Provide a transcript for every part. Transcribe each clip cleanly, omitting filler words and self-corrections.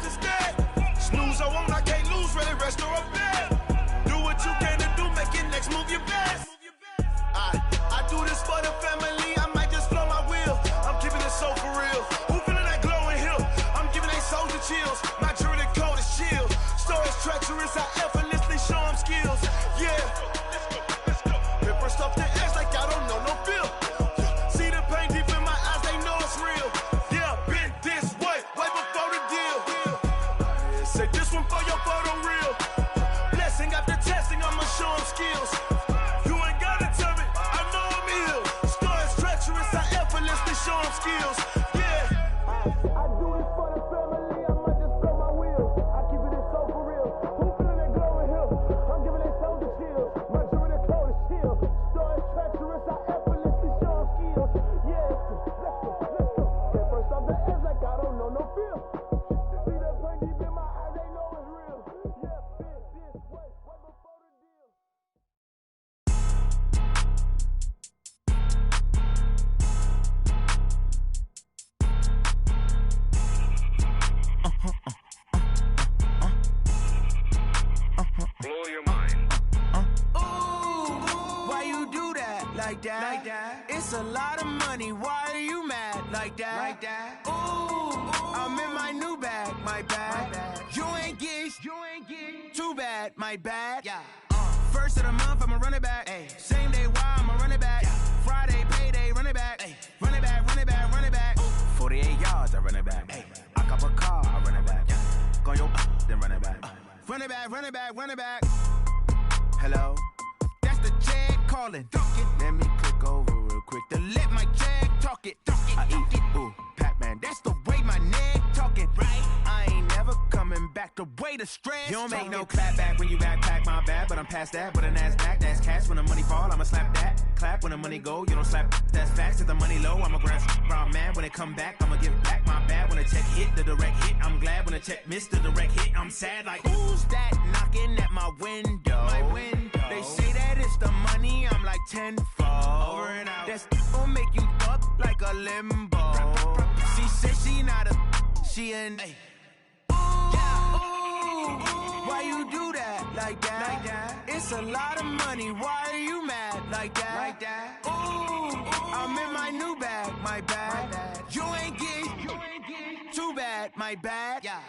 instead. Snooze or won't, I can't lose, really rest or a bed. Do what you can to do, make your next move your best. I do this for the family, I might just blow my wheel. I'm keeping it so for real. Who feeling that glowing hill? I'm giving they soldier chills. My jewelry cold as chill. Stories treacherous, I effortlessly show them skills. Yeah. Paper stuff the edge like I don't know no feel. See the pain deep in my eyes, they know it's real. Yeah, been this way before the deal. Say this one for your photo reel. Blessing after testing, I'ma show them skills. You ain't gotta tell me, I know I'm ill. Stories treacherous, I effortlessly show them skills. Yeah. I do this for the family, I might just blow my wheel. I keep it so for real. Who feeling that glowing hill? I'm giving it soldier chills. My jewelry cold as chill. Stories treacherous, I effortlessly show them skills. Yeah, let's go. Get first off the edge like I don't know no feel. See the pain deep in my eyes, they know it's real. Yeah, been this way before the deal. Blow your mind. Ooh, why you do that like that? It's a lot of money. Why are you mad like that? Ooh, I'm in my new bag, my bad. You ain't get too bad, my bad. Yeah. First of the month, I'ma run it back. Ay. Same day, why I'ma run it back. Friday, payday, run it back. Ay. Run it back, run it back, run it back. 48 yards, I run it back. Ay. I cop a car, I run it back. Go your then run it back. Run it back, run it back, run it back. Hello, that's the check calling. Let me click over real quick to let my check talk it. I eat it, ooh, Pac-Man. That's the way my neck talking. Right, I ain't never coming back. The way the stress. You don't make no clap back when you backpack, my bad. But I'm past that. With a NASDAQ, that's cash. When the money fall, I'ma slap that. Clap when the money go, you don't slap. That's facts. If the money low, I'ma grab round man. When it come back, I'ma give back my bad. When the check hit, the direct hit. I'm glad when the check missed the direct hit. I'm sad like who's that knocking at my window? My window. They say that it's the money. I'm like tenfold. Over and out. That's gon' make you up like a limbo. She said she not a, she an. Ay. Why you do that like that? It's a lot of money. Why are you mad like that? Ooh, I'm in my new bag, my bad. You ain't get too bad, my bad. Yeah.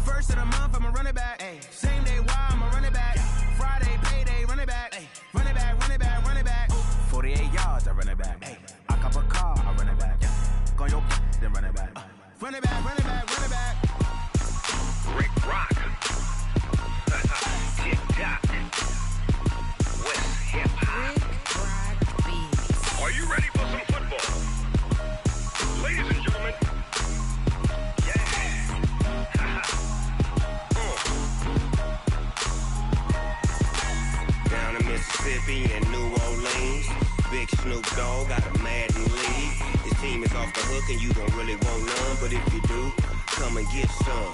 First of the month, I'ma run it back. Ay. Same day, why I'ma run it back. Friday, payday, run it back. Ay. Run it back, run it back, run it back. 48 yards, I run it back. Ay. I cop a car, I run it back. Go your then run it back. Run it back, run it back, run it back. Rick Rock. TikTok. West Hip Hop. Are you ready for some football? Ladies and gentlemen. Yeah. Down in Mississippi and New Orleans, Big Snoop Dogg got a Madden league. His team is off the hook and you don't really want none, but if you do, come and get some.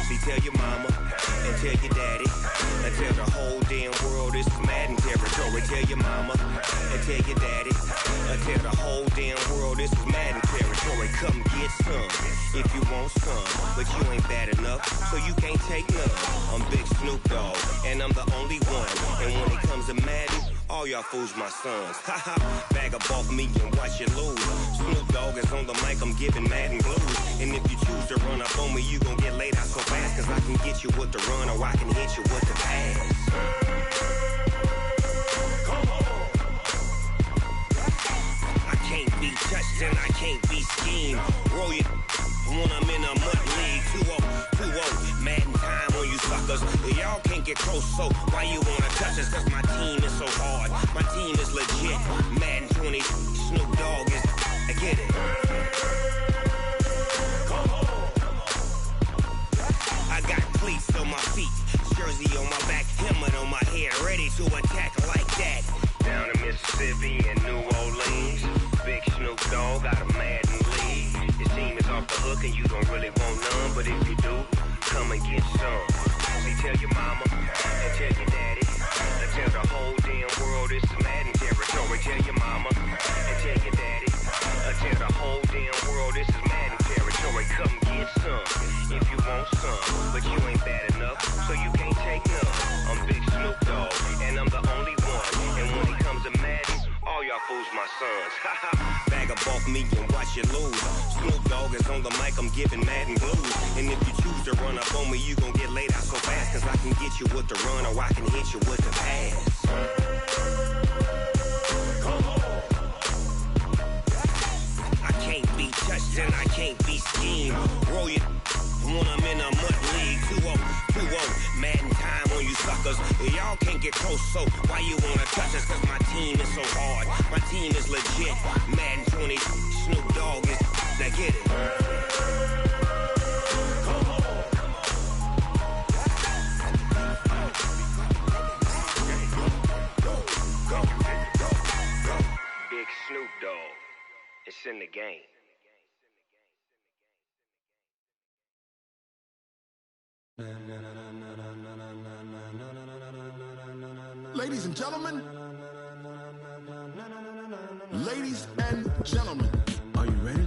See, tell your mama and tell your daddy and tell the whole damn world this is Madden territory. Tell your mama and tell your daddy and tell the whole damn world this is Madden territory. Come get some if you want some, but you ain't bad enough, so you can't take none. I'm Big Snoop Dogg and I'm the only one. And when it comes to Madden, all y'all fools my sons. Haha, bag up off me and watch you lose. Snoop Dogg is on the mic, I'm giving Madden blues. And if you choose to run up on me, you gon' get laid out so fast. Cause I can get you with the run or I can hit you with the pass. Come on. I can't be touched and I can't be schemed. Roll you when I'm in a mud league. 2-0, Madden time on you suckers. Y'all can't get close, so why you wanna touch us? Cause my team is so hard, my team is legit. Madden 20, Snoop Dogg is, I get it. Come on. I got cleats on my feet, jersey on my back, helmet on my head, ready to attack like that. Down in Mississippi and New Orleans, Big Snoop Dogg got a Madden league. His team is off the hook and you don't really want none, but if you do, come and get some. See, tell your mama and tell your daddy and tell the whole damn world this is Madden territory. Tell your mama and tell your daddy and tell the whole damn world this is Madden territory. Come get some if you want some, but you ain't bad enough, so you can't take none. I'm Big Snoop Dogg, and I'm the only one. And when it comes to Madden, all y'all fools my sons. Bag up off me and watch you lose. Snoop Dogg is on the mic, I'm giving Madden blues. And if you choose to run up on me, you gon' get laid out so fast. Cause I can get you with the run or I can hit you with the pass. I can't be touched and I can't be schemed. Roll you when I'm in a mud league. 2-0, Madden time on you suckers. Y'all can't get close, so why you wanna touch us? Cause my team is so hard, my team is legit. Madden 20, Snoop Dogg is, now get it. Big Snoop Dogg, it's in the game. Ladies and gentlemen, ladies and gentlemen, are you ready?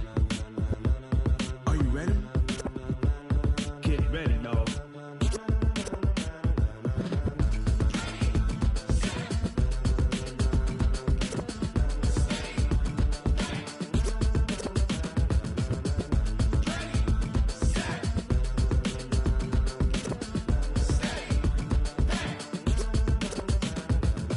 Are you ready? Get ready, dog.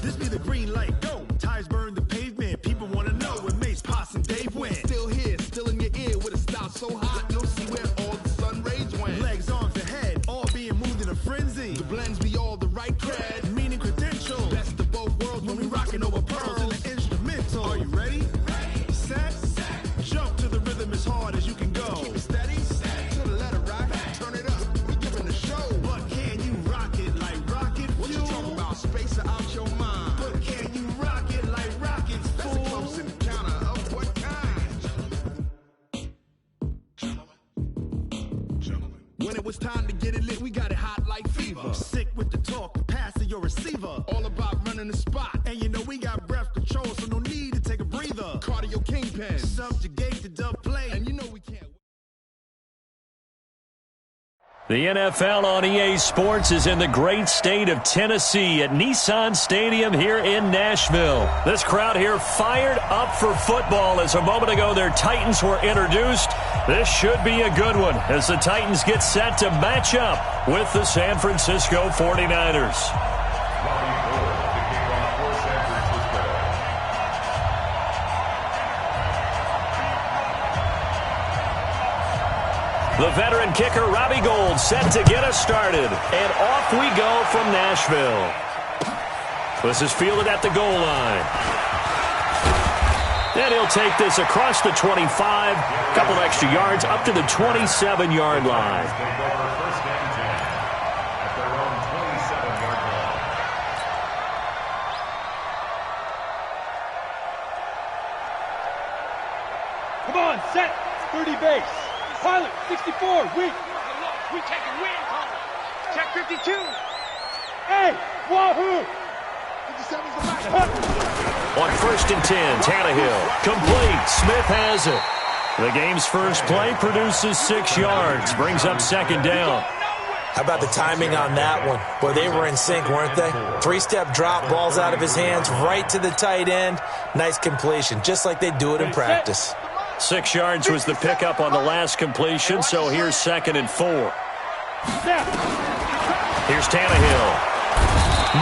This be the green light, go. Tires burn the pavement. People wanna know where Mace, Pops, and Dave went. Still here, still in your ear with a style so hot, you'll see where all the sun rays went. Legs, arms, and head, all being moved in a frenzy. The blends be all the right cred, meaning credentials. Best of both worlds when we rockin' over pearls in the instrumental. Are you ready? Set, jump to the rhythm as hard as you can go. Keep it steady, to the letter rock, turn it up, we giving the show. But can you rock it like rocket fuel? What you talking about, space or out your mind? But can you rock it like rockets, fool? That's a close encounter of what kind? Gentlemen. When it was time to get it lit, we got it hot like fever. Sick with the talk, passing your receiver. All about running the spot. And you know we got breath control, so no need to take a breather. Cardio kingpin, subjugate the dub play. And you know we can't. The NFL on EA Sports is in the great state of Tennessee at Nissan Stadium here in Nashville. This crowd here fired up for football as a moment ago their Titans were introduced. This should be a good one as the Titans get set to match up with the San Francisco 49ers. The veteran kicker, Robbie Gould, set to get us started. And off we go from Nashville. This is fielded at the goal line. And he'll take this across the 25, couple extra yards up to the 27-yard line. Come on, set. 30 base. Pilot, 64, weak. We taking win, Connor. Check 52. Hey, wahoo! 57's the back. On 1st and 10, Tannehill. Complete. Smith has it. The game's first play produces 6 yards. Brings up 2nd down. How about the timing on that one? Boy, they were in sync, weren't they? 3-step drop, balls out of his hands, right to the tight end. Nice completion, just like they do it in practice. 6 yards was the pickup on the last completion, so here's 2nd and 4. Here's Tannehill.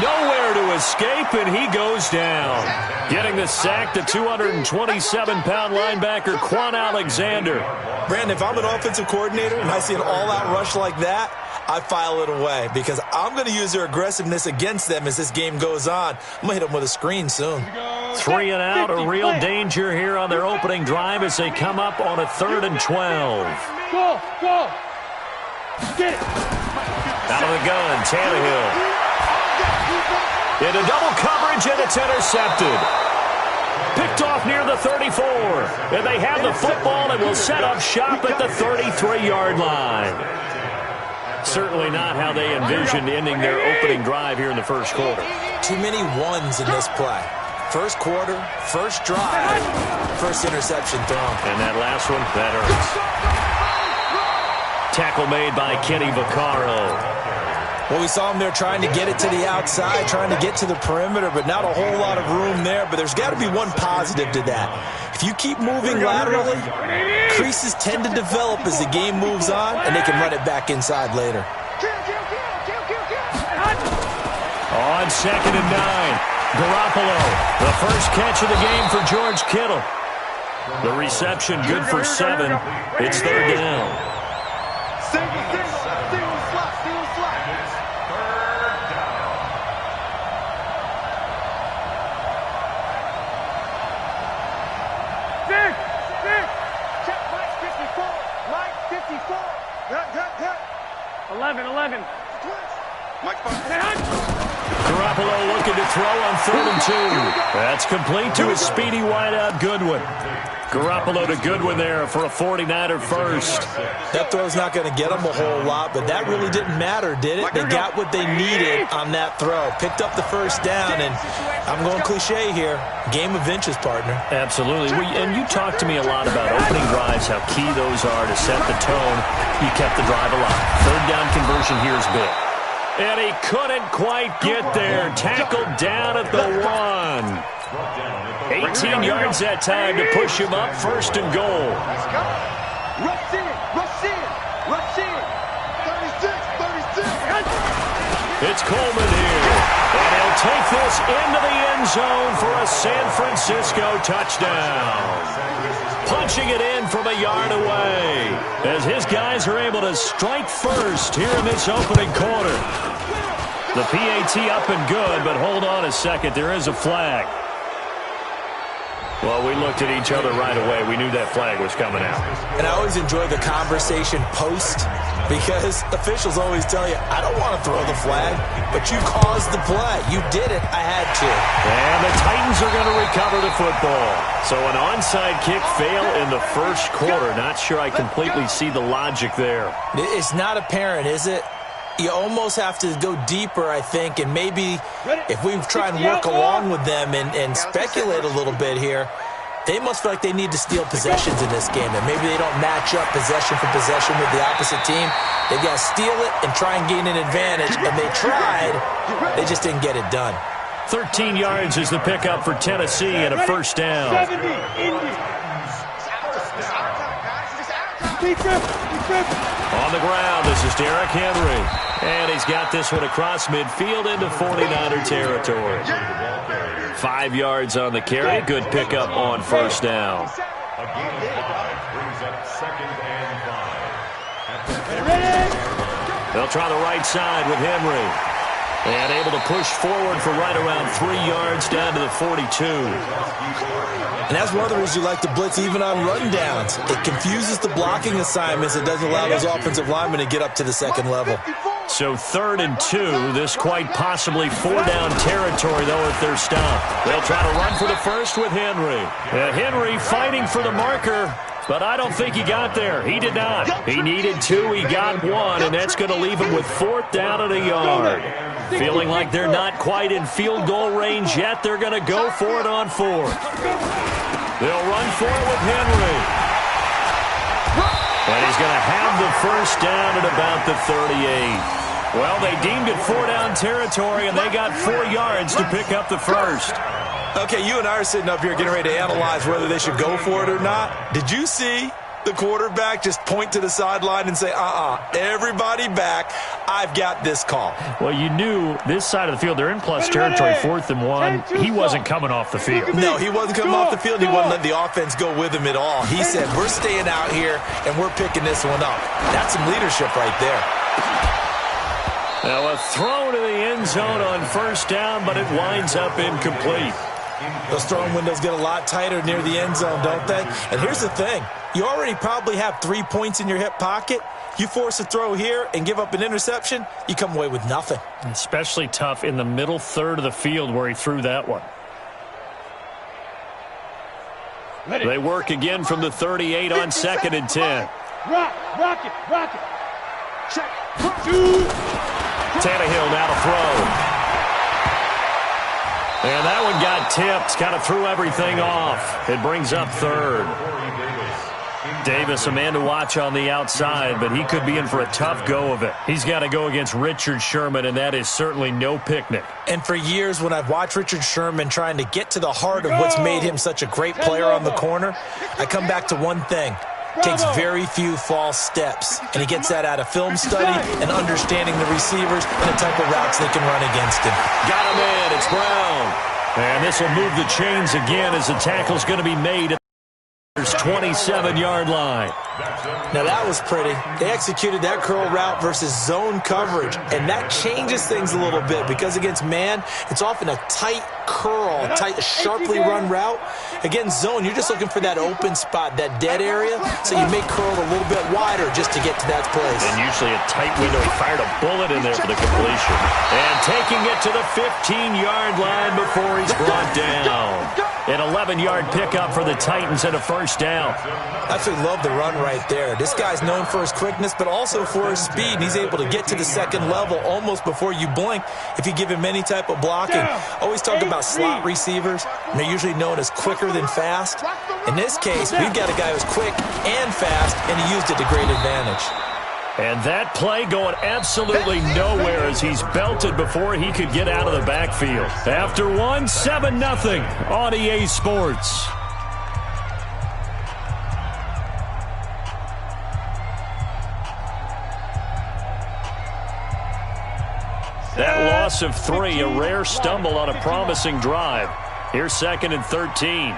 Nowhere to escape, and he goes down. Getting the sack, the 227-pound linebacker, Quan Alexander. Brandon, if I'm an offensive coordinator and I see an all-out rush like that, I file it away because I'm going to use their aggressiveness against them as this game goes on. I'm going to hit them with a screen soon. 3 and out, a real danger here on their opening drive as they come up on a 3rd and 12. Go, go. Get it. Out of the gun, Tannehill. Into double coverage, and it's intercepted. Picked off near the 34. And they have the football and will set up shop at the 33-yard line. Certainly not how they envisioned ending their opening drive here in the first quarter. Too many ones in this play. First quarter, first drive, first interception thrown. And that last one, that hurts. Tackle made by Kenny Vaccaro. Well, we saw him there trying to get it to the outside, trying to get to the perimeter, but not a whole lot of room there. But there's got to be one positive to that. If you keep moving laterally, creases tend to develop as the game moves on, and they can run it back inside later. On 2nd and 9, Garoppolo, the first catch of the game for George Kittle. The reception good for 7. It's 3rd down. Garoppolo looking to throw on 3rd and 2. That's complete to a speedy wideout Goodwin. Garoppolo to Goodwin there for a 49er first. That throw's not going to get them a whole lot, but that really didn't matter, did it? They got what they needed on that throw. Picked up the first down, and I'm going cliche here. Game of inches, partner. Absolutely. And you talked to me a lot about opening drives, how key those are to set the tone. You kept the drive alive. 3rd down conversion here is big. And he couldn't quite get there. Tackled down at the 1. 18 yards that time to push him up 1st and goal. Rush in. 36. It's Coleman here. And he'll take this into the end zone for a San Francisco touchdown. Punching it in from a yard away as his guys are able to strike first here in this opening quarter. The PAT up and good, but hold on a second. There is a flag. Well, we looked at each other right away. We knew that flag was coming out. And I always enjoy the conversation post because officials always tell you, I don't want to throw the flag, but you caused the play. You did it. I had to. And the Titans are going to recover the football. So an onside kick fail in the first quarter. Not sure I completely see the logic there. It's not apparent, is it? You almost have to go deeper, I think, and maybe if we try and work along with them and speculate a little bit here, they must feel like they need to steal possessions in this game, and maybe they don't match up possession for possession with the opposite team. They've got to steal it and try and gain an advantage, and they tried. They just didn't get it done. 13 yards is the pickup for Tennessee and a 1st down. On the ground, this is Derrick Henry. And he's got this one across midfield into 49er territory. 5 yards on the carry. Good pickup on 1st down. They'll try the right side with Henry. And able to push forward for right around 3 yards down to the 42. And that's one of the reasons you like to blitz even on rundowns. It confuses the blocking assignments. It doesn't allow those offensive linemen to get up to the second level. So 3rd and 2. This quite possibly 4-down territory, though, if they're stopped. They'll try to run for the first with Henry. Henry fighting for the marker, but I don't think he got there. He did not. He needed 2. He got 1, and that's going to leave him with 4th down and a yard. Feeling like they're not quite in field goal range yet. They're going to go for it on 4th. They'll run for it with Henry. And he's going to have the 1st down at about the 38. Well, they deemed it 4-down territory, and they got 4 yards to pick up the 1st. Okay, you and I are sitting up here getting ready to analyze whether they should go for it or not. Did you see the quarterback just point to the sideline and say, everybody back, I've got this call? Well, you knew this side of the field, they're in plus territory, 4th and 1. He wasn't coming off the field. No, he wasn't coming off the field. He wouldn't let the offense go with him at all. He said, we're staying out here, and we're picking this one up. That's some leadership right there. Now a throw to the end zone on 1st down, but it winds up incomplete. Those throwing windows get a lot tighter near the end zone, don't they? And here's the thing. You already probably have 3 points in your hip pocket. You force a throw here and give up an interception, you come away with nothing. Especially tough in the middle third of the field where he threw that one. They work again from the 38 on 2nd and 10. Rock it. Check. Tannehill now to throw. And that one got tipped, kind of threw everything off. It brings up 3rd. Davis, a man to watch on the outside, but he could be in for a tough go of it. He's got to go against Richard Sherman, and that is certainly no picnic. And for years, when I've watched Richard Sherman trying to get to the heart of what's made him such a great player on the corner, I come back to one thing. Takes very few false steps, and he gets that out of film study and understanding the receivers and the type of routes they can run against him. Got him in. It's Brown. And this will move the chains again as the tackle's going to be made at the 27-yard line. Now that was pretty. They executed that curl route versus zone coverage, and that changes things a little bit because against man, it's often a tight curl, tight, sharply run route. Against zone, you're just looking for that open spot, that dead area, so you make curl a little bit wider just to get to that place. And usually a tight window. He fired a bullet in there for the completion. And taking it to the 15-yard line before he's brought down. An 11-yard pickup for the Titans and a first down. I absolutely love the run right there. This guy's known for his quickness, but also for his speed. He's able to get to the second level almost before you blink if you give him any type of blocking. Always talk about slot receivers, and they're usually known as quicker than fast. In this case, we've got a guy who's quick and fast, and he used it to great advantage. And that play going absolutely nowhere as he's belted before he could get out of the backfield. After one, 7-0 on EA Sports. That loss of 3, a rare stumble on a promising drive. Here's 2nd and 13.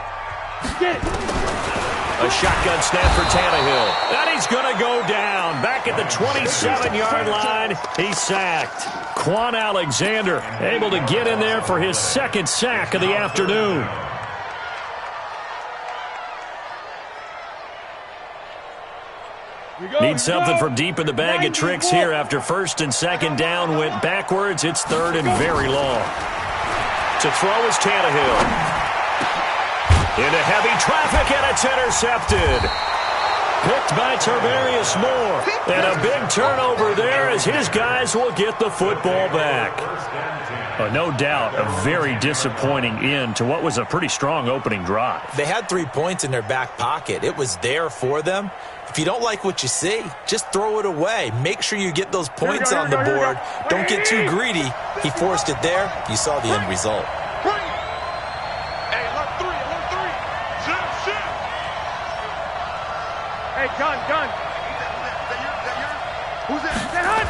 A shotgun snap for Tannehill. And he's going to go down. Back at the 27-yard line, he's sacked. Quan Alexander able to get in there for his 2nd sack of the afternoon. Need something from deep in the bag of tricks here after 1st and 2nd down went backwards. It's 3rd and very long. To throw is Tannehill. Into heavy traffic, and it's intercepted. Picked by Tarvarius Moore. And a big turnover there as his guys will get the football back. No doubt a very disappointing end to what was a pretty strong opening drive. They had 3 points in their back pocket. It was there for them. If you don't like what you see, just throw it away. Make sure you get those points on the board. Don't get too greedy. He forced it there. You saw the end result. Gun. Who's that?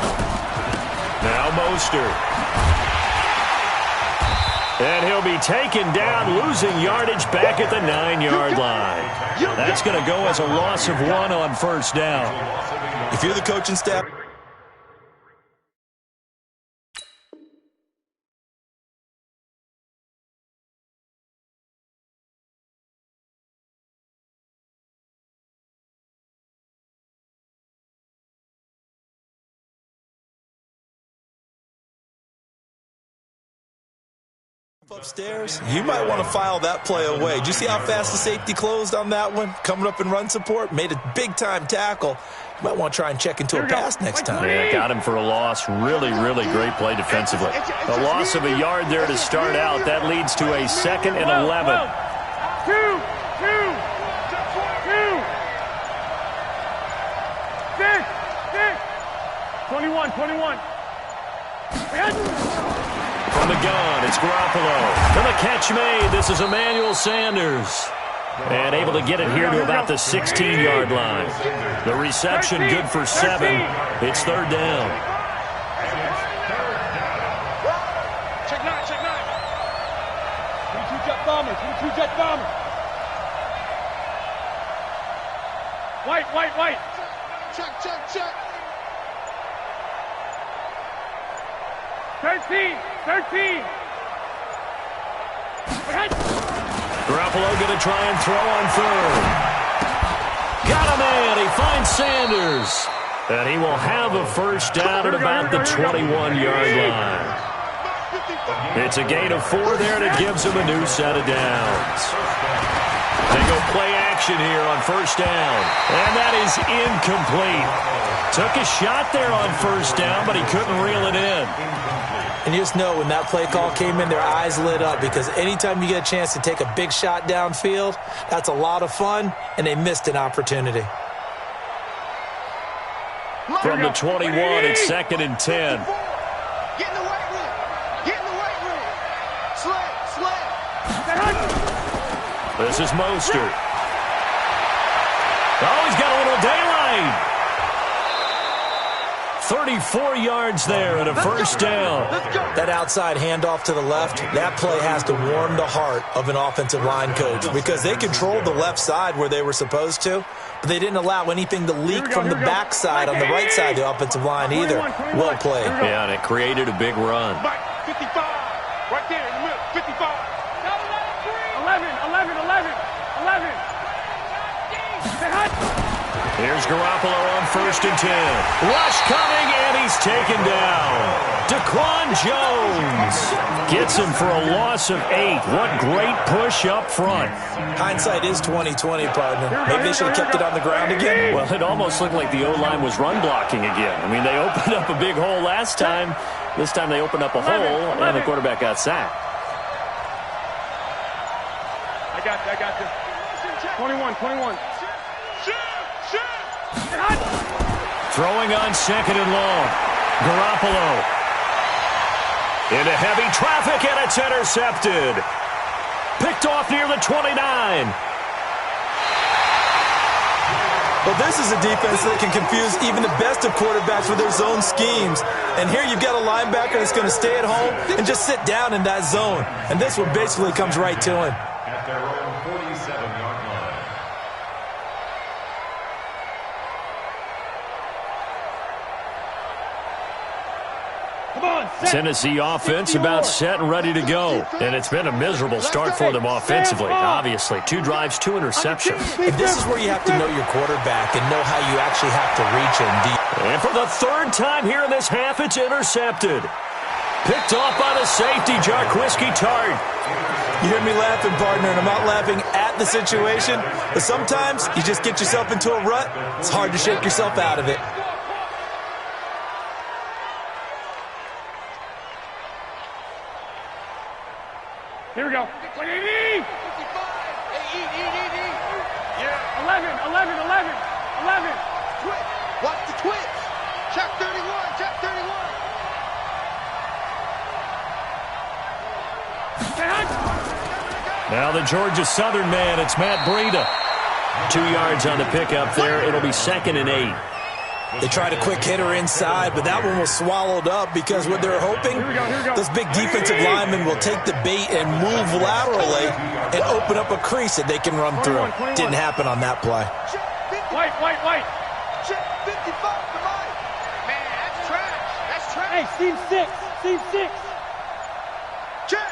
Now Mostert. And he'll be taken down, losing yardage back at the 9-yard line. That's going to go as a loss of 1 on 1st down. If you're the coaching staff, upstairs, you might want to file that play away. Did you see how fast the safety closed on that one? Coming up in run support, made a big-time tackle. You might want to try and check into a pass next time. Yeah, got him for a loss. Really, really great play defensively. A loss of a yard there to start out. That leads to a 2nd and 11. 21. From the gun, it's Garoppolo. And the catch made. This is Emmanuel Sanders. And able to get it here to about the 16-yard line. The reception good for 7. It's 3rd down. Check 9. 22 jet bomber. White. Check. 13. Garoppolo going to try and throw on 3rd. Got him in. He finds Sanders. And he will have a first down at about the 21-yard line. It's a gain of 4 there, and it gives him a new set of downs. They go play action here on 1st down. And that is incomplete. Took a shot there on 1st down, but he couldn't reel it in. And you just know when that play call came in, their eyes lit up, because anytime you get a chance to take a big shot downfield, that's a lot of fun, and they missed an opportunity. From the 21, it's 2nd and 10. Get in the weight room. Get in the weight room. Sled. This is Mostert. Oh, he's got a little daylight. 34 yards there and a first down. That outside handoff to the left, that play has to warm the heart of an offensive line coach, because they controlled the left side where they were supposed to, but they didn't allow anything to leak from the backside on the right side of the offensive line either. Well played. Yeah, and it created a big run. 55. Right there in the middle. 55. 11. Here's Garoppolo on 1st and 10. Rush coming, and he's taken down. Daquan Jones gets him for a loss of 8. What great push up front. Hindsight is 20/20, partner. Maybe they should have kept it on the ground again. Well, it almost looked like the O-line was run blocking again. I mean, they opened up a big hole last time. This time they opened up a hole, and the quarterback got sacked. I got this. 21. Throwing on 2nd and long. Garoppolo. Into heavy traffic, and it's intercepted. Picked off near the 29. Well, this is a defense that can confuse even the best of quarterbacks with their zone schemes. And here you've got a linebacker that's going to stay at home and just sit down in that zone. And this one basically comes right to him. At their own 47-yard line. Tennessee offense about set and ready to go. And it's been a miserable start for them offensively, obviously. 2 drives, 2 interceptions. And this is where you have to know your quarterback and know how you actually have to reach him deep. And for the 3rd time here in this half, it's intercepted. Picked off by the safety, Jarquiski Tart. You hear me laughing, partner, and I'm not laughing at the situation, but sometimes you just get yourself into a rut. It's hard to shake yourself out of it. Here we go. 55. Yeah. 11. Watch the twitch. Check 31. Now the Georgia Southern man, it's Matt Breida. 2 yards on the pickup there. It'll be 2nd and 8. They tried a quick hitter inside, but that one was swallowed up because what they're hoping, those big defensive linemen will take the bait and move laterally and open up a crease that they can run through. Didn't happen on that play. White. Check 55 to Mike. Man, that's trash. Hey, Steve 6. Check.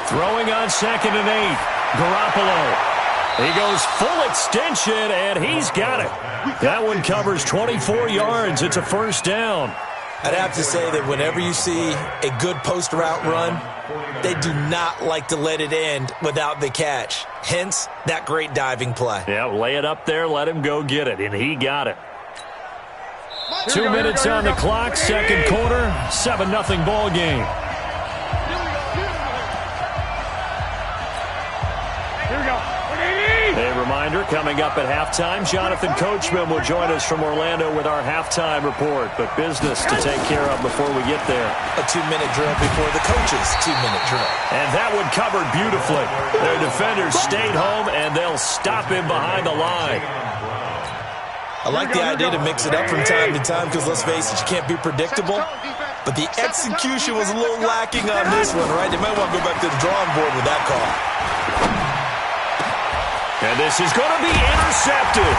Throwing on 2nd and 8. Garoppolo. He goes full extension, and he's got it. That one covers 24 yards. It's a first down. I'd have to say that whenever you see a good post route run, they do not like to let it end without the catch. Hence, that great diving play. Yeah, lay it up there, let him go get it, and he got it. 2 minutes on the clock, 2nd quarter, 7-0 ball game. A reminder, coming up at halftime, Jonathan Coachman will join us from Orlando with our halftime report. But business to take care of before we get there. A 2-minute drill before the coach's 2-minute drill. And that one covered beautifully. Their defenders stayed home, and they'll stop him behind the line. I like the idea to mix it up from time to time because, let's face it, you can't be predictable. But the execution was a little lacking on this one, right? They might want to go back to the drawing board with that call. And this is going to be intercepted.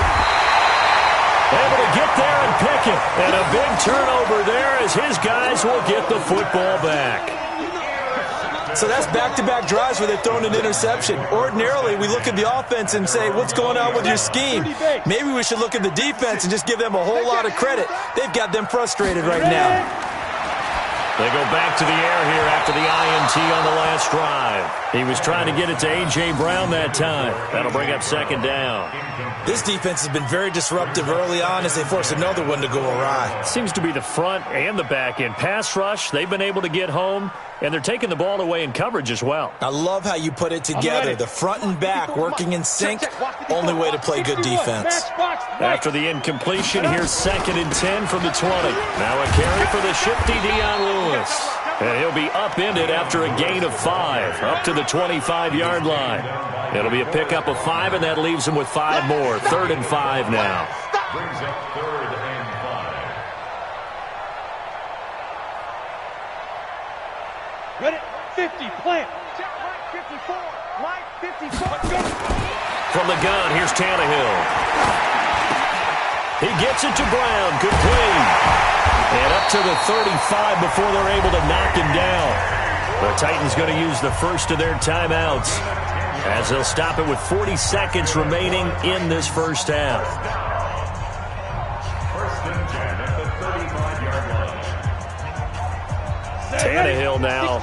Able to get there and pick it. And a big turnover there as his guys will get the football back. So that's back-to-back drives where they've thrown an interception. Ordinarily, we look at the offense and say, what's going on with your scheme? Maybe we should look at the defense and just give them a whole lot of credit. They've got them frustrated right now. They go back to the air here after the INT on the last drive. He was trying to get it to A.J. Brown that time. That'll bring up second down. This defense has been very disruptive early on as they force another one to go awry. Seems to be the front and the back end. Pass rush, they've been able to get home, and they're taking the ball away in coverage as well. I love how you put it together. The front and back working in sync, only way to play good defense. After the incompletion, here's 2nd and 10 from the 20. Now a carry for the shifty Dion Lewis. And he'll be upended after a gain of 5, up to the 25-yard line. It'll be a pickup of 5, and that leaves him with 5 more. 3rd and 5 now. Brings up 3rd and 5. Ready? 50, plant. Check Mike 54. Mike 54. From the gun, here's Tannehill. He gets it to Brown. Complete. And up to the 35 before they're able to knock him down. The Titans going to use the first of their timeouts as they'll stop it with 40 seconds remaining in this first half. 1st and 10 at the 35-yard line. Tannehill now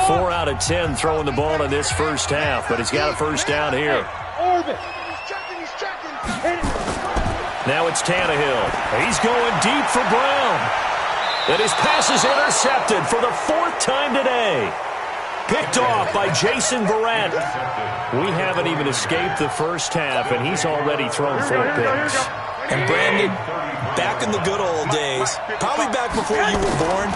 4 out of 10 throwing the ball in this first half, but he's got a first down here. Orbit. He's checking. Now it's Tannehill. He's going deep for Brown. And his pass is intercepted for the 4th time today. Picked off by Jason Verrett. We haven't even escaped the first half, and he's already thrown 4 picks. And Brandon, back in the good old days, probably back before you were born,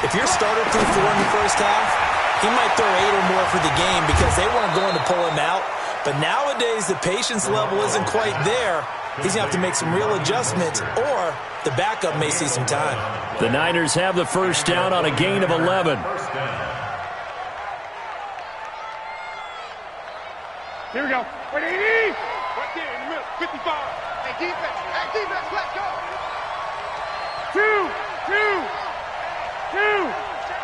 if your starter threw 4 in the first half, he might throw 8 or more for the game because they weren't going to pull him out. But nowadays, the patience level isn't quite there. He's going to have to make some real adjustments, or the backup may see some time. The Niners have the first down on a gain of 11. Here we go. Ready? Right there in the middle. 55. Hey, defense. Let's go. 2, 2, 2. Check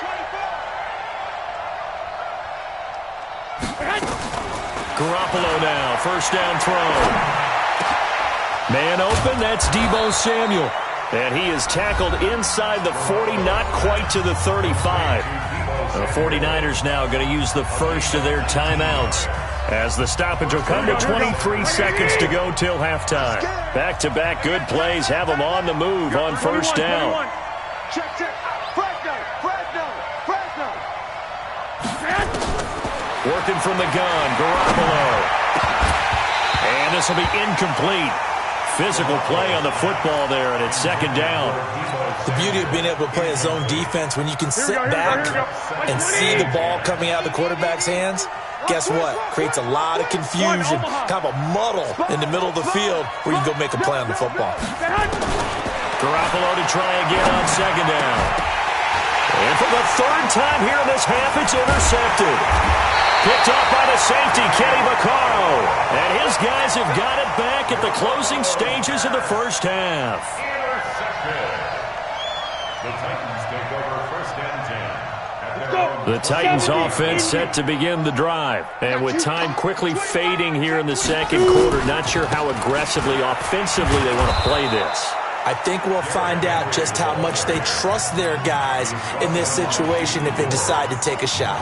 24. Garoppolo now, first down throw. Man open, that's Deebo Samuel. And he is tackled inside the 40, not quite to the 35. The 49ers now going to use the first of their timeouts as the stoppage will come with 23 seconds to go till halftime. Back-to-back good plays have them on the move on first down. Check. Fresno. Working from the gun, Garoppolo. And this will be incomplete. Physical play on the football there, and it's 2nd down. The beauty of being able to play a zone defense when you can sit back and see the ball coming out of the quarterback's hands, guess what? Creates a lot of confusion, kind of a muddle in the middle of the field where you can go make a play on the football. Garoppolo to try again on 2nd down. And for the 3rd time here in this half, it's intercepted. Picked off by the safety, Kenny Vaccaro. And his guys have got it back at the closing stages of the first half. The Titans take over 1st and 10. The Titans offense set to begin the drive. And with time quickly fading here in the 2nd quarter, not sure how aggressively, offensively they want to play this. I think we'll find out just how much they trust their guys in this situation if they decide to take a shot.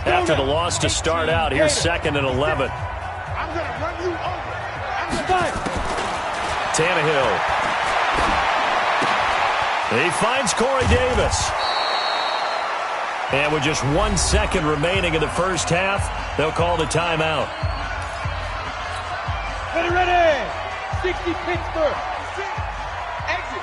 After the loss to start out, here's 2nd and 11. I'm going to run you over. Tannehill. He finds Corey Davis. And with just 1 second remaining in the first half, they'll call the timeout. Ready. 60 Pittsburgh. Exit.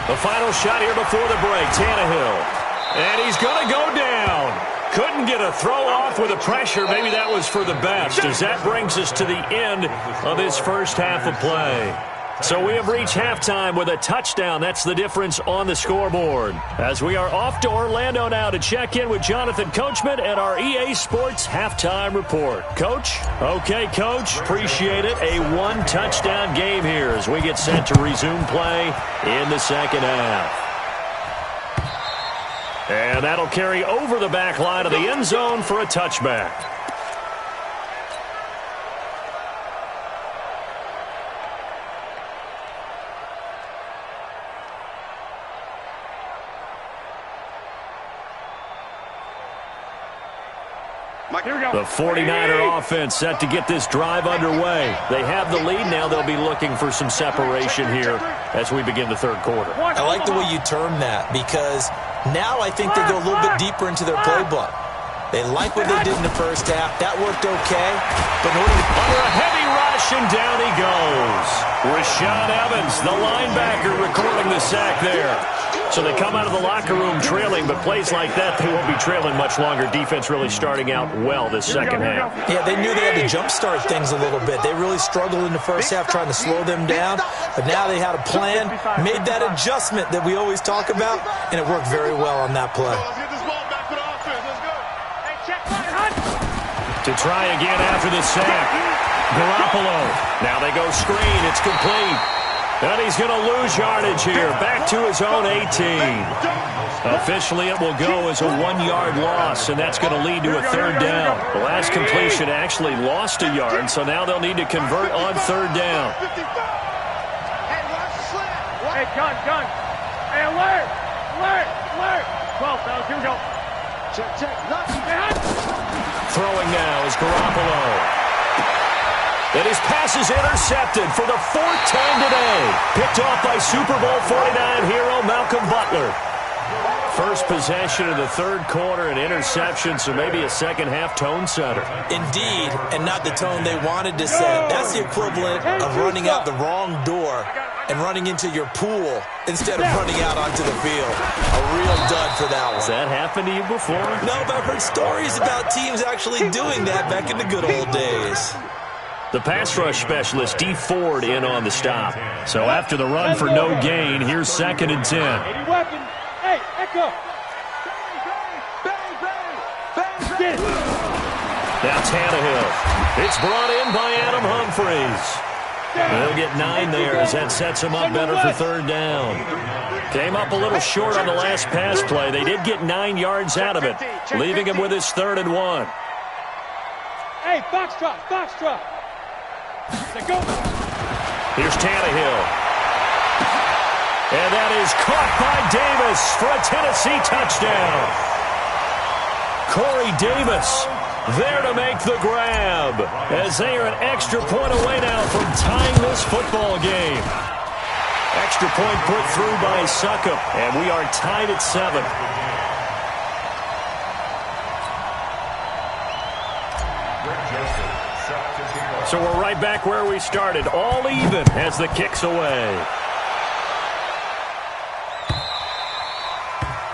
The final shot here before the break, Tannehill. And he's going to go down. Couldn't get a throw off with the pressure. Maybe that was for the best, as that brings us to the end of this first half of play. So we have reached halftime with a touchdown. That's the difference on the scoreboard. As we are off to Orlando now to check in with Jonathan Coachman and our EA Sports halftime report. Coach? Okay, Coach. Appreciate it. A 1-touchdown game here as we get set to resume play in the second half. And that'll carry over the back line of the end zone for a touchback. The 49er offense set to get this drive underway. They have the lead now. They'll be looking for some separation here as we begin the third quarter. I like the way you term that because now I think they go a little bit deeper into their playbook. They like what they did in the first half. That worked okay. But under a heavy rush, and down he goes. Rashaan Evans, the linebacker, recording the sack there. So they come out of the locker room trailing, but plays like that, they won't be trailing much longer. Defense really starting out well this second half. Yeah, they knew they had to jumpstart things a little bit. They really struggled in the first half trying to slow them down, but now they had a plan, made that adjustment that we always talk about, and it worked very well on that play. To try again after the sack. Garoppolo. Now they go screen. It's complete. And he's going to lose yardage here. Back to his own 18. Officially, it will go as a 1-yard loss, and that's going to lead to a third down. The last completion actually lost a yard, so now they'll need to convert on third down. Hey, gun. Hey, alert. 12, fellas, here we go. Check. Throwing now is Garoppolo. And his pass is intercepted for the fourth time today. Picked off by Super Bowl 49 hero Malcolm Butler. First possession of the third quarter, an interception, so maybe a second-half tone setter. Indeed, and not the tone they wanted to set. That's the equivalent of running out the wrong door and running into your pool instead of running out onto the field. A real dud for that one. Has that happened to you before? No, but I've heard stories about teams actually doing that back in the good old days. The pass rush specialist, D. Ford, in on the stop. So after the run for no gain, here's 2nd and 10. Hey, Echo. Now Tannehill. It's brought in by Adam Humphries. They'll get 9 there as that sets him up better for third down. Came up a little short on the last pass play. They did get 9 yards out of it, leaving him with his 3rd and 1. Hey, Foxtrot. Go. Here's Tannehill. And that is caught by Davis for a Tennessee touchdown. Corey Davis there to make the grab as they are an extra point away now from tying this football game. Extra point put through by Succop, and we are tied at 7. So we're right back where we started, all even as the kick's away.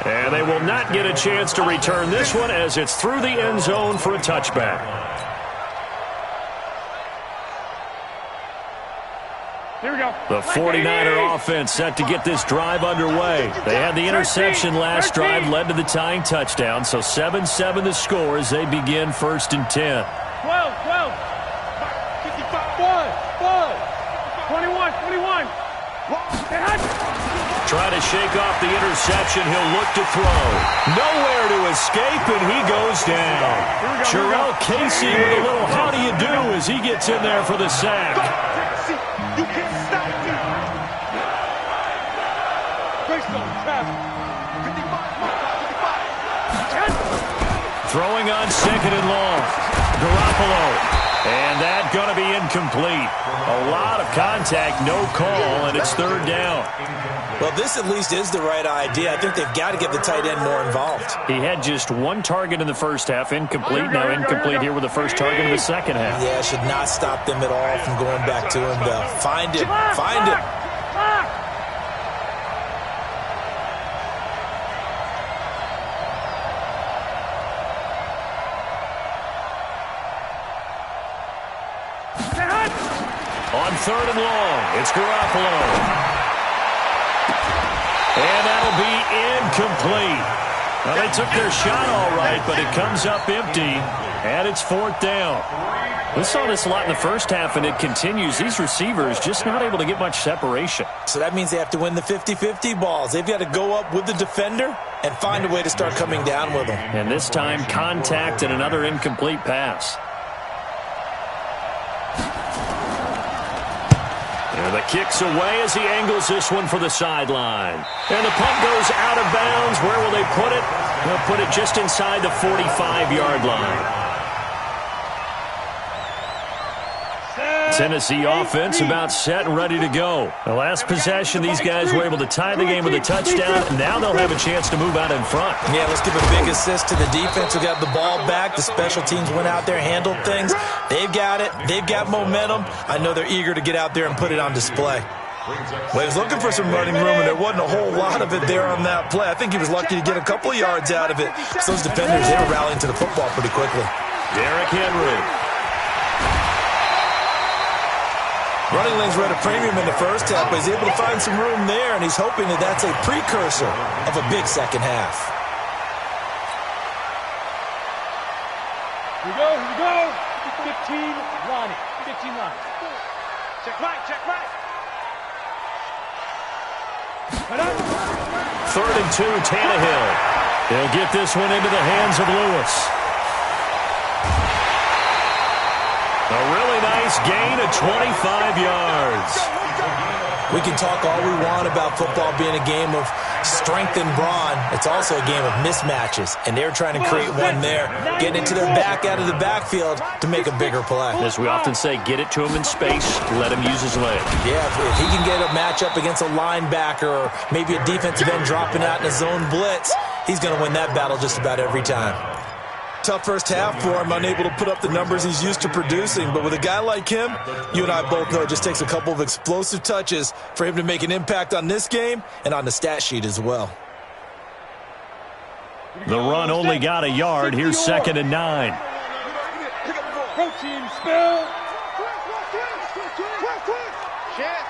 And they will not get a chance to return this one as it's through the end zone for a touchback. Here we go. The 49er offense set to get this drive underway. They had the interception last drive, led to the tying touchdown, so 7-7 the score as they begin 1st and 10. 12. 21. Try to shake off the interception. He'll look to throw. Nowhere to escape, and he goes down. Jarrell Casey with a little how do you do as he gets in there for the sack. You can't stop me. Throwing on 2nd and long. Garoppolo. And that going to be incomplete. A lot of contact, no call, and it's 3rd down. Well, this at least is the right idea. I think they've got to get the tight end more involved. He had just 1 target in the first half, incomplete. Now incomplete here with the first target in the second half. Yeah, should not stop them at all from going back to him, though. Find him. On 3rd and long, it's Garoppolo. And that'll be incomplete. Well, they took their shot all right, but it comes up empty, and it's 4th down. We saw this a lot in the first half, and it continues. These receivers just not able to get much separation. So that means they have to win the 50-50 balls. They've got to go up with the defender and find a way to start coming down with them. And this time, contact and another incomplete pass. And the kick's away as he angles this one for the sideline. And the punt goes out of bounds. Where will they put it? They'll put it just inside the 45-yard line. Tennessee offense about set and ready to go. The last possession, these guys were able to tie the game with a touchdown. Now they'll have a chance to move out in front. Yeah, let's give a big assist to the defense who got the ball back. The special teams went out there, handled things. They've got it. They've got momentum. I know they're eager to get out there and put it on display. Well, he was looking for some running room, and there wasn't a whole lot of it there on that play. I think he was lucky to get a couple of yards out of it. So those defenders, they were rallying to the football pretty quickly. Derrick Henry. Running lanes were at a premium in the first half, but he's able to find some room there, and he's hoping that that's a precursor of a big second half. Here we go, here we go. 15 line. 15 line. Check right, check right. 3rd and 2, Tannehill. They'll get this one into the hands of Lewis. A really nice gain of 25 yards. We can talk all we want about football being a game of strength and brawn. It's also a game of mismatches, and they're trying to create one there, getting it to their back out of the backfield to make a bigger play. As we often say, get it to him in space, let him use his leg. Yeah, if he can get a matchup against a linebacker or maybe a defensive end dropping out in a zone blitz, he's going to win that battle just about every time. Tough first half for him, unable to put up the numbers he's used to producing. But with a guy like him, you and I both know it just takes a couple of explosive touches for him to make an impact on this game and on the stat sheet as well. The run only got a yard. Here's 2nd and 9. Protein spill. Check.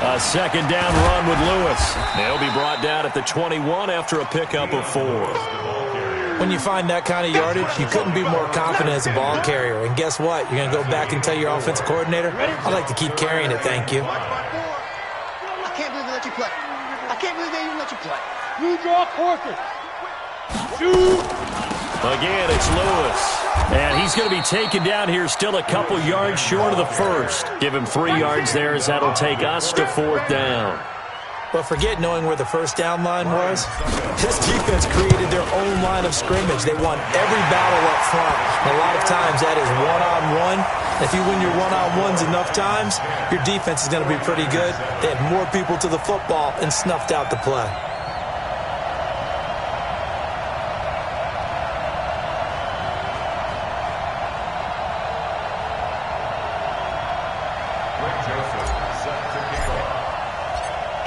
A 2nd down run with Lewis. They'll be brought down at the 21 after a pickup of 4. When you find that kind of yardage, you couldn't be more confident as a ball carrier. And guess what? You're going to go back and tell your offensive coordinator, I'd like to keep carrying it, thank you. I can't believe they let you play. I can't believe they even let you play. Blue draw quarter. Shoot. Again, it's Lewis. And he's going to be taken down here still a couple yards short of the first. Give him 3 yards there as that'll take us to 4th down. Well, forget knowing where the first down line was. This defense created their own line of scrimmage. They won every battle up front. And a lot of times that is one-on-one. If you win your one-on-ones enough times, your defense is going to be pretty good. They had more people to the football and snuffed out the play.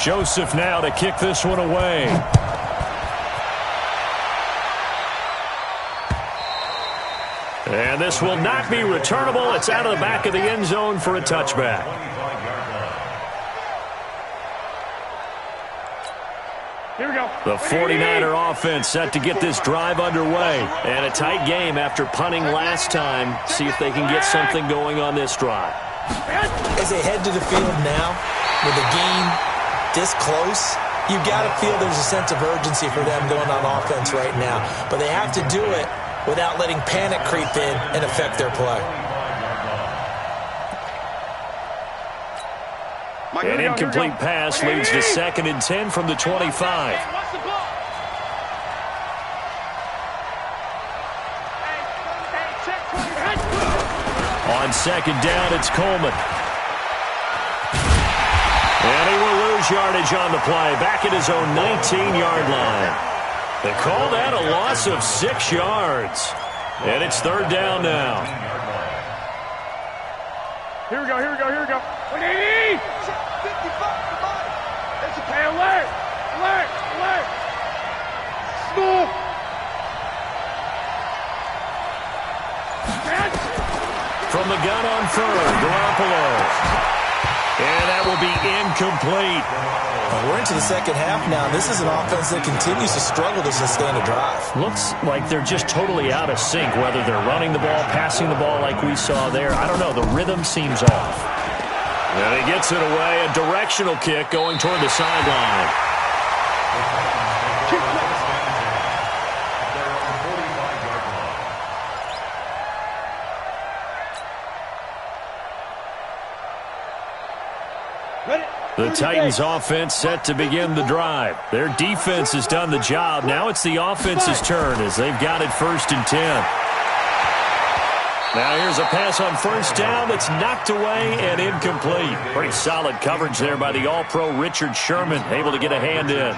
Joseph now to kick this one away. And this will not be returnable. It's out of the back of the end zone for a touchback. Here we go. The 49er offense set to get this drive underway. And a tight game after punting last time. See if they can get something going on this drive. As they head to the field now, with the game this close, you got to feel there's a sense of urgency for them going on offense right now. But they have to do it without letting panic creep in and affect their play. An incomplete pass leads to 2nd and 10 from the 25. On 2nd down, it's Coleman. And he will lose yardage on the play, back at his own 19-yard line. They call that a loss of 6 yards. And it's 3rd down now. Here we go. 180! 55, That's a pay alert! Smooth! Catch! From the gun on 3rd, Garoppolo. And that will be incomplete. We're into the second half now. This is an offense that continues to struggle to sustain a drive. Looks like they're just totally out of sync, whether they're running the ball, passing the ball like we saw there. I don't know. The rhythm seems off. And he gets it away. A directional kick going toward the sideline. The Titans offense set to begin the drive. Their defense has done the job. Now it's the offense's turn as they've got it 1st and 10. Now here's a pass on 1st down that's knocked away and incomplete. Pretty solid coverage there by the All-Pro Richard Sherman, able to get a hand in.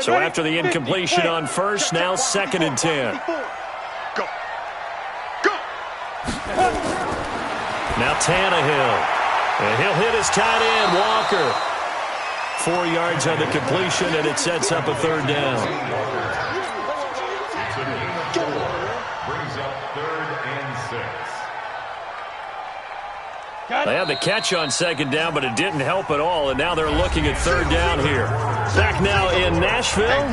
So after the incompletion on 1st, now 2nd and 10. Go. Go. Now Tannehill. And he'll hit his tight end, Walker. 4 yards on the completion, and it sets up a 3rd down. Brings up 3rd and 6. They had the catch on 2nd down, but it didn't help at all, and now they're looking at 3rd down here. Back now in Nashville.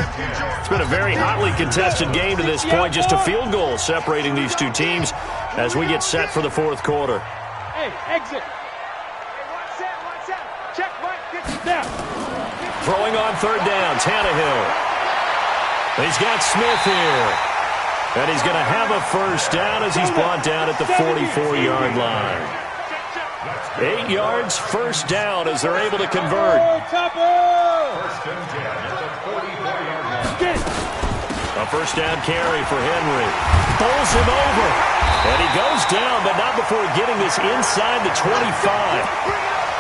It's been a very hotly contested game to this point. Just a field goal separating these two teams as we get set for the 4th quarter. Hey, exit. Watch out. Check right. Now. Throwing on 3rd down, Tannehill. He's got Smith here. And he's going to have a 1st down as he's brought down at the 44-yard line. 8 yards, 1st down as they're able to convert. 1st and 10 at the 44-yard line. A 1st down carry for Henry. Bowls him over. And he goes down, but not before getting this inside the 25.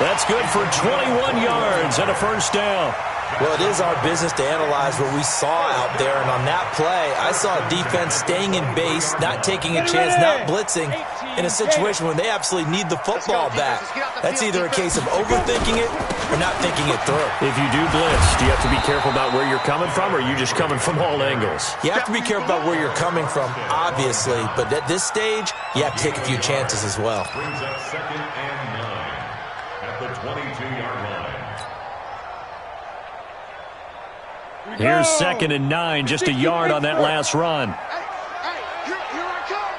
That's good for 21 yards and a 1st down. Well, it is our business to analyze what we saw out there, and on that play, I saw a defense staying in base, not taking a chance, not blitzing, in a situation when they absolutely need the football back. That's either a case of overthinking it or not thinking it through. If you do blitz, do you have to be careful about where you're coming from, or are you just coming from all angles? You have to be careful about where you're coming from, obviously, but at this stage, you have to take a few chances as well. Brings up 2nd and 9 at the 22-yard line. Here's 2nd and 9, just a yard on that last run. Hey, here I come.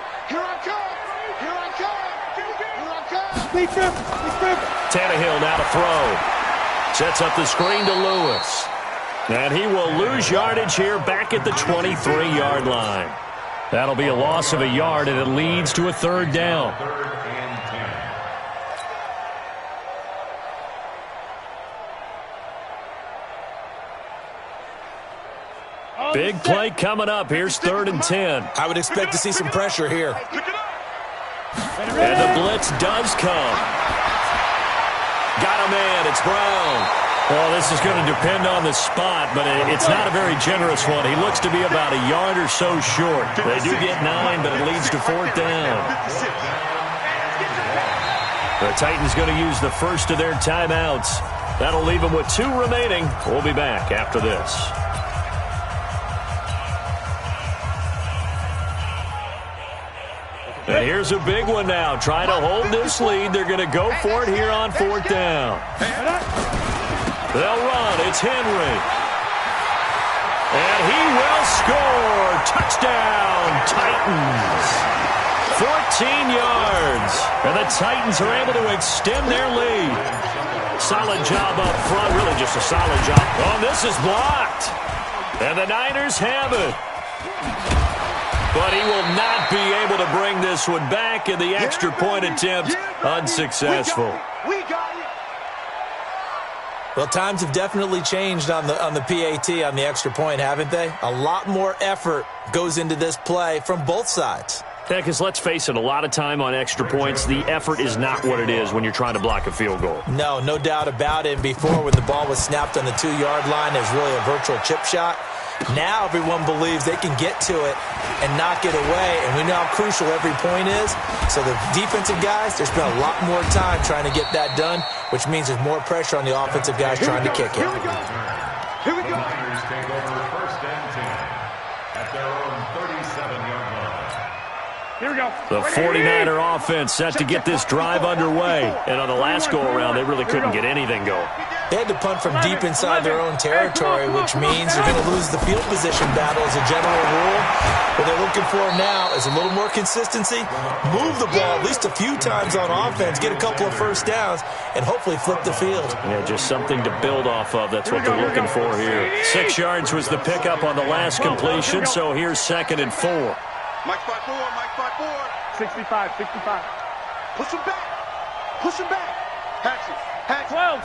Tannehill now to throw. Sets up the screen to Lewis. And he will lose yardage here back at the 23-yard line. That'll be a loss of a yard, and it leads to a 3rd down. 3rd and 10. Big play coming up. Here's 3rd and 10. I would expect to see some pressure here. And the blitz does come. Got a man. It's Brown. Well, this is going to depend on the spot, but it's not a very generous one. He looks to be about a yard or so short. They do get 9, but it leads to 4th down. The Titans going to use the first of their timeouts. That'll leave them with 2 remaining. We'll be back after this. And here's a big one now. Trying to hold this lead. They're going to go for it here on 4th down. They'll run. It's Henry. And he will score. Touchdown, Titans. 14 yards. And the Titans are able to extend their lead. Solid job up front. Really just a solid job. Oh, this is blocked. And the Niners have it. But he will not be able to bring this one back, and the extra point attempt unsuccessful. We got it. Well, times have definitely changed on the PAT, on the extra point, haven't they? A lot more effort goes into this play from both sides. Yeah, because let's face it, a lot of time on extra points, the effort is not what it is when you're trying to block a field goal. No doubt about it. Before, when the ball was snapped on the 2-yard line, there's really a virtual chip shot. Now everyone believes they can get to it and knock it away, and we know how crucial every point is. So the defensive guys, there's been a lot more time trying to get that done, which means there's more pressure on the offensive guys trying to kick it. Here we go. The Niners take over 1st and 10 at their own 37-yard line. Here we go. The 49er offense set to get this drive underway. And on the last go-around, they really couldn't get anything going. They had to punt from deep inside their own territory, which means they're going to lose the field position battle as a general rule. What they're looking for now is a little more consistency, move the ball at least a few times on offense, get a couple of first downs, and hopefully flip the field. Yeah, just something to build off of. That's what they're looking for here. 6 yards was the pickup on the last completion, so here's 2nd and 4. Mike 5-4, Mike 5-4. 65, 65. Push him back. Push him back. Hatch it. Hatch 12.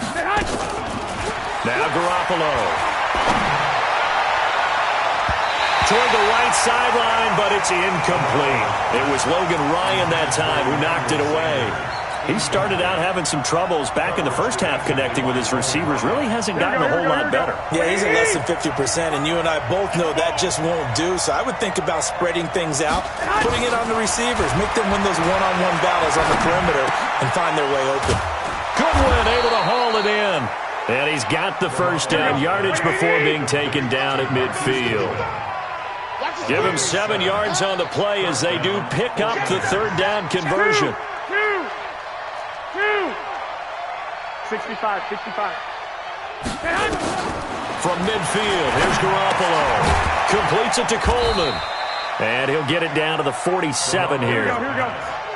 Now Garoppolo. Toward the right sideline, but it's incomplete. It was Logan Ryan that time who knocked it away. He started out having some troubles back in the first half connecting with his receivers. Really hasn't gotten a whole lot better. Yeah, he's at less than 50%, and you and I both know that just won't do. So I would think about spreading things out, putting it on the receivers, make them win those one-on-one battles on the perimeter and find their way open. Goodwin able to haul it in. And he's got the first down, yardage before being taken down at midfield. Give him 7 yards on the play as they do pick up the 3rd down conversion. 65, 65. From midfield, here's Garoppolo. Completes it to Coleman. And he'll get it down to the 47 here. Here we go.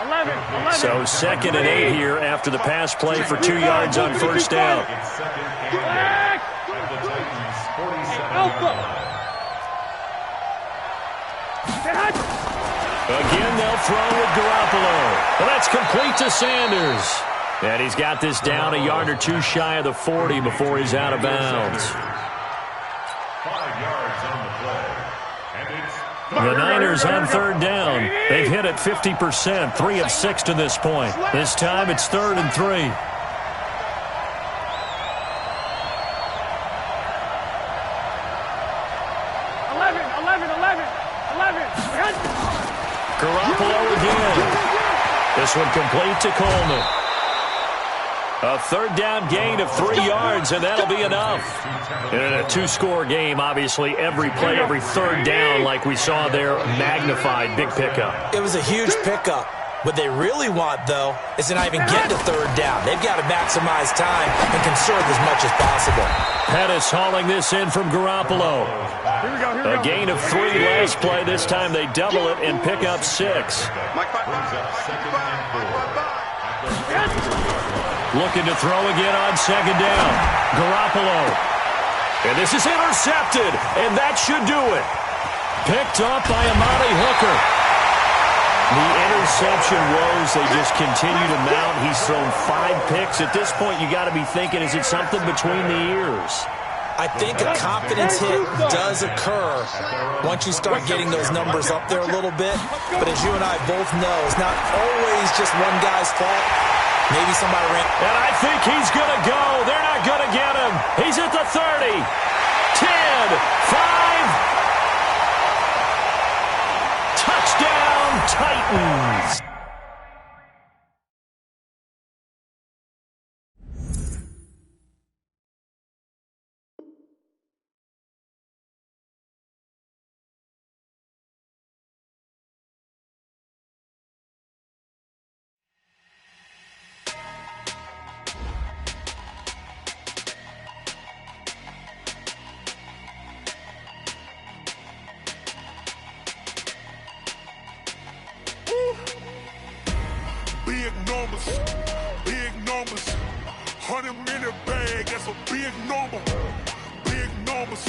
11. So 2nd and 8 here after the pass play for 2 yards on first down. Again, they'll throw with Garoppolo. Well, that's complete to Sanders. And he's got this down a yard or two shy of the 40 before he's out of bounds. 5 yards on the play. And it's the Niners on 3rd down. They've hit it 50%, 3 of 6 to this point. This time it's 3rd and 3. 11. Garoppolo again. This one complete to Coleman. A 3rd down gain of 3 yards, and that'll be enough. In a 2-score game, obviously, every play, every 3rd down, like we saw there, magnified, big pickup. It was a huge pickup. What they really want, though, is to not even get to 3rd down. They've got to maximize time and conserve as much as possible. Pettis hauling this in from Garoppolo. Here we go. A gain of 3 last play. This time they double it and pick up 6. Mike 5-5. Looking to throw again on 2nd down. Garoppolo. And this is intercepted, and that should do it. Picked up by Amani Hooker. The interception woes, they just continue to mount. He's thrown 5 picks. At this point, you got to be thinking, is it something between the ears? I think a confidence hit does occur once you start getting those numbers up there a little bit. But as you and I both know, it's not always just one guy's fault. Maybe somebody ran. And I think he's going to go. They're not going to get him. He's at the 30. 10, 5. Touchdown, Titans. Big numbers, 100-minute bag, that's a big number. Big numbers,